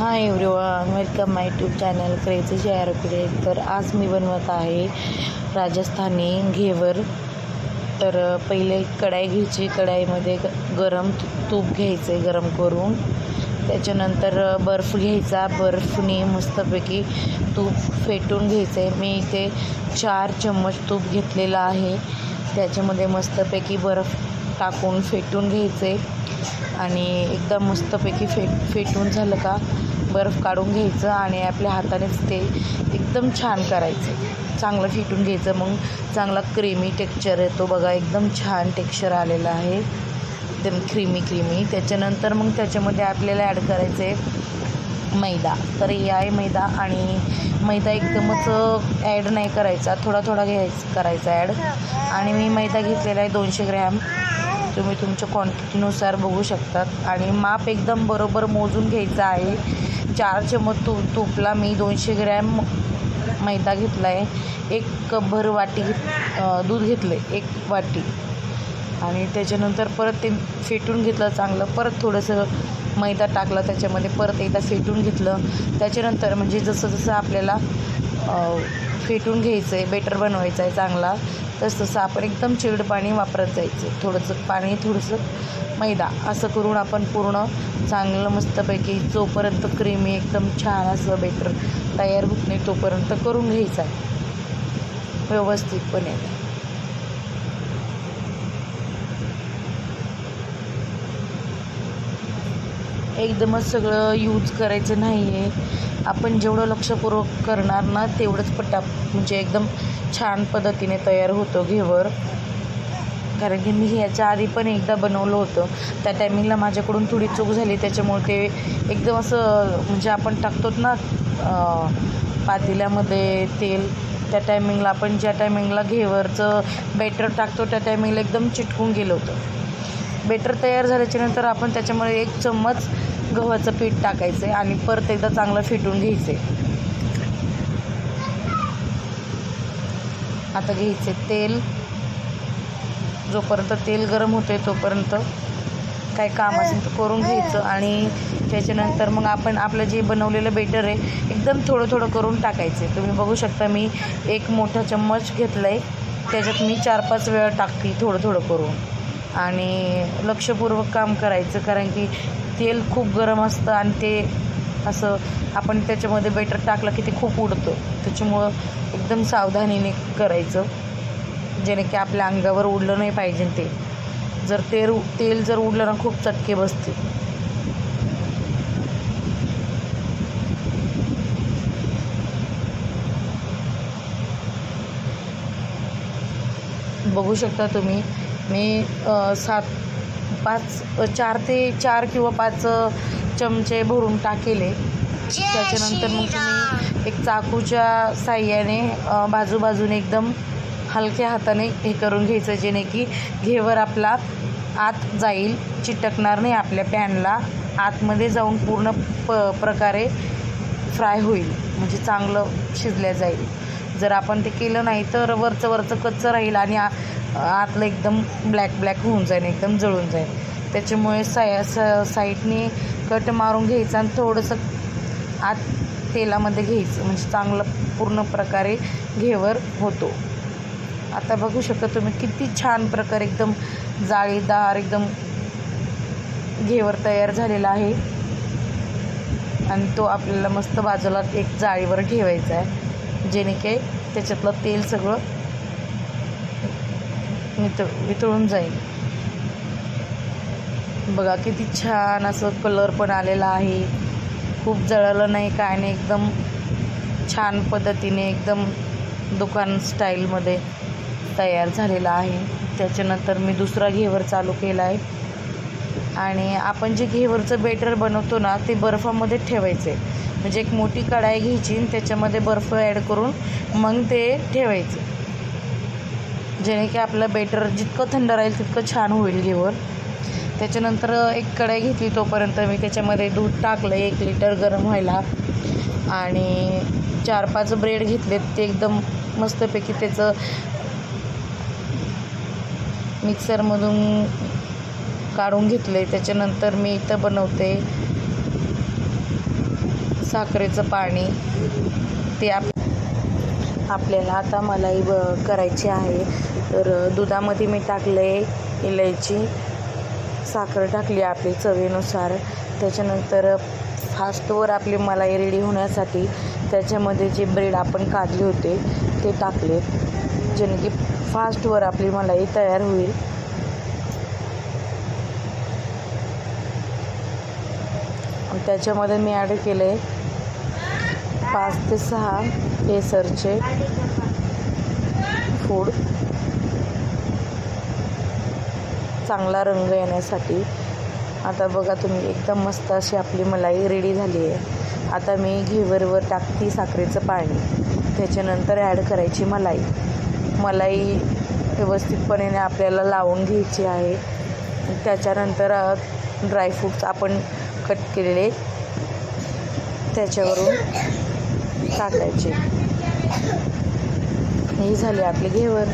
Hi everyone, welcome माय YouTube channel crazy share पुढे. तर आज मी बनवत आहे राजस्थानी घेवर. तर पहिले कढाई घ्यायची, कढाईमध्ये गरम तूप घ्यायचे गरम करून. त्याच्यानंतर बर्फ घ्यायचा, बर्फने मस्तपैकी तूप फेटून घ्यायचे. मी इथे 4 चम्मच तूप घेतलेलं आहे. त्याच्यामध्ये मस्तपैकी बर्फ टाकून फेटून घ्यायचे आणि एकदम मस्तपैकी फेटून झालं का बर्फ काढून घ्यायचं आणि आपल्या हातानेच ते एकदम छान करायचं, चांगलं फेटून घ्यायचं. मग चांगला क्रीमी टेक्स्चर येतो बघा, एकदम छान टेक्स्चर आलेलं आहे, एकदम क्रीमी. त्याच्यानंतर मग त्याच्यामध्ये आपल्याला ॲड करायचं आहे मैदा. तर हे आहे मैदा, आणि मैदा एकदमच ॲड नाही करायचा, थोडा करायचा ॲड. आणि मी मैदा घेतलेला आहे 200 ग्रॅम. तुम्ही तुमच्या क्वांटिटीनुसार बघू शकतात. आणि माप एकदम बरोबर मोजून घ्यायचं आहे. 4 चम्मच तूपला मी 200 ग्रॅम मैदा घेतला आहे. 1 कपभर वाटी दूध घेतलं आहे, 1 वाटी. आणि त्याच्यानंतर परत ते फेटून घेतलं चांगलं. परत थोडंसं मैदा टाकला त्याच्यामध्ये, परत एकदा फेटून घेतलं. त्याच्यानंतर म्हणजे जसं आपल्याला फेटून घ्यायचं आहे, बेटर बनवायचं आहे चांगला, तसं आपण एकदम चिल्ड पाणी वापरत जायचं. थोडंसं पाणी, थोडंसं मैदा, असं करून आपण पूर्ण चांगलं मस्तपैकी जोपर्यंत क्रीमी एकदम छान असं बेटर तयार होत नाही तोपर्यंत करून घ्यायचं आहे व्यवस्थितपणे. एकदमच सगळं यूज करायचं नाही आहे. आपण जेवढं लक्षपूर्वक करणार ना तेवढंच म्हणजे एकदम छान पद्धतीने तयार होतं घेवर. कारण की मी ह्याच्या आधी पण एकदा बनवलं होतं, त्या टायमिंगला माझ्याकडून थोडी चूक झाली. त्याच्यामुळे ते एकदम असं म्हणजे आपण टाकतोच ना पातेल्यामध्ये तेल, त्या टायमिंगला आपण ज्या टायमिंगला घेवरचं बेटर टाकतो त्या टायमिंगला एकदम चिटकून गेलं होतं. बेटर तयार झाल्याच्यानंतर आपण त्याच्यामध्ये 1 चम्मच गव्हाचं पीठ टाकायचं आहे आणि परत एकदा चांगलं फेटून घ्यायचं आहे. आता घ्यायचे तेल. जोपर्यंत तेल गरम होते तोपर्यंत काय काम असेल तर करून घ्यायचं. आणि त्याच्यानंतर मग आपण आपलं जे बनवलेलं बेटर आहे एकदम थोडं करून टाकायचे. तुम्ही बघू शकता मी 1 मोठा चम्मच घेतला आहे, त्याच्यात मी 4-5 वेळा टाकते थोडं करून. आणि लक्षपूर्वक काम करायचं, कारण की तेल खूप गरम असतं आणि ते असं आपण त्याच्यामध्ये बेटर टाकलं की ते खूप उडतं. त्याच्यामुळं एकदम सावधानीने करायचं, जेणे की आपल्या अंगावर उडलं नाही पाहिजे. ते जर तेल जर उडलं ना खूप चटके बसते. बघू शकता तुम्ही मी 4 किंवा 5 चमचे भरून टाकेले. त्याच्यानंतर मग तुम्ही एक चाकूच्या साहाय्याने बाजूने एकदम हलक्या हाताने हे करून घ्यायचं, जेणे की घेवर आपला आत जाईल, चिटकणार नाही आपल्या पॅनला, आतमध्ये जाऊन पूर्ण प्रकारे फ्राय होईल, म्हणजे चांगलं शिजल्या जाईल. जर आपण ते केलं नाही तर वरचं कच्चं राहील आणि आतलं एकदम ब्लॅक होऊन जाईल, एकदम जळून जाईल. त्याच्यामुळे साईडने कट मारून घ्यायचं आणि थोडंसं आत तेलामध्ये घ्यायचं, म्हणजे चांगलं पूर्ण प्रकारे घेवर होतो. आता बघू शकता तुम्ही किती छान प्रकारे एकदम जाळीदार एकदम घेवर तयार झालेला आहे. आणि तो आपल्याला मस्त बाजूला एक जाळीवर ठेवायचा आहे, जेणे की त्याच्यातलं तेल सगळं वितळून जाईल. बघा किती छान असं कलर पण आलेला आहे, खूप जळलं नाही काय नाही, एकदम छान पद्धतीने एकदम दुकान स्टाईलमध्ये तयार झालेला आहे. त्याच्यानंतर मी दुसरा घेवर चालू केला आहे. आणि आपण जे घेवरचं बेटर बनवतो ना ते बर्फामध्ये ठेवायचं आहे, म्हणजे एक मोठी कढाई घ्यायची आणि त्याच्यामध्ये बर्फ ॲड करून मग ते ठेवायचं, जेणे की आपलं बेटर जितकं थंड राहील तितकं छान होईल घेवर. त्याच्यानंतर एक कढाई घेतली, तोपर्यंत मी त्याच्यामध्ये दूध टाकलं 1 लिटर गरम व्हायला. आणि 4-5 ब्रेड घेतलेत, ते एकदम मस्तपैकी त्याचं मिक्सरमधून काढून घेतले. त्याच्यानंतर मी इथं बनवते साखरेचं पाणी ते आपल्याला आता मलाई करायची आहे. तर दुधामध्ये मी टाकले इलायची, साखर टाकली आपली चवीनुसार. त्याच्यानंतर फास्टवर आपली मलाई रेडी होण्यासाठी त्याच्यामध्ये जे ब्रेड आपण काढले होते ते टाकले, जेणे की फास्टवर आपली मलाई तयार होईल. त्याच्यामध्ये मी ॲड केले 5 ते 6 केसरचे फूड, चांगला रंग येण्यासाठी. आता बघा तुम्ही, एकदम मस्त अशी आपली मलाई रेडी झाली आहे. आता मी घेवरवर टाकते साखरेचं पाणी, त्याच्यानंतर ॲड करायची मलाई व्यवस्थितपणे आपल्याला लावून घ्यायची आहे. त्याच्यानंतर ड्रायफ्रूट्स आपण कट केलेले त्याच्यावरून टाकायचे. ही झाली आपली घेवर.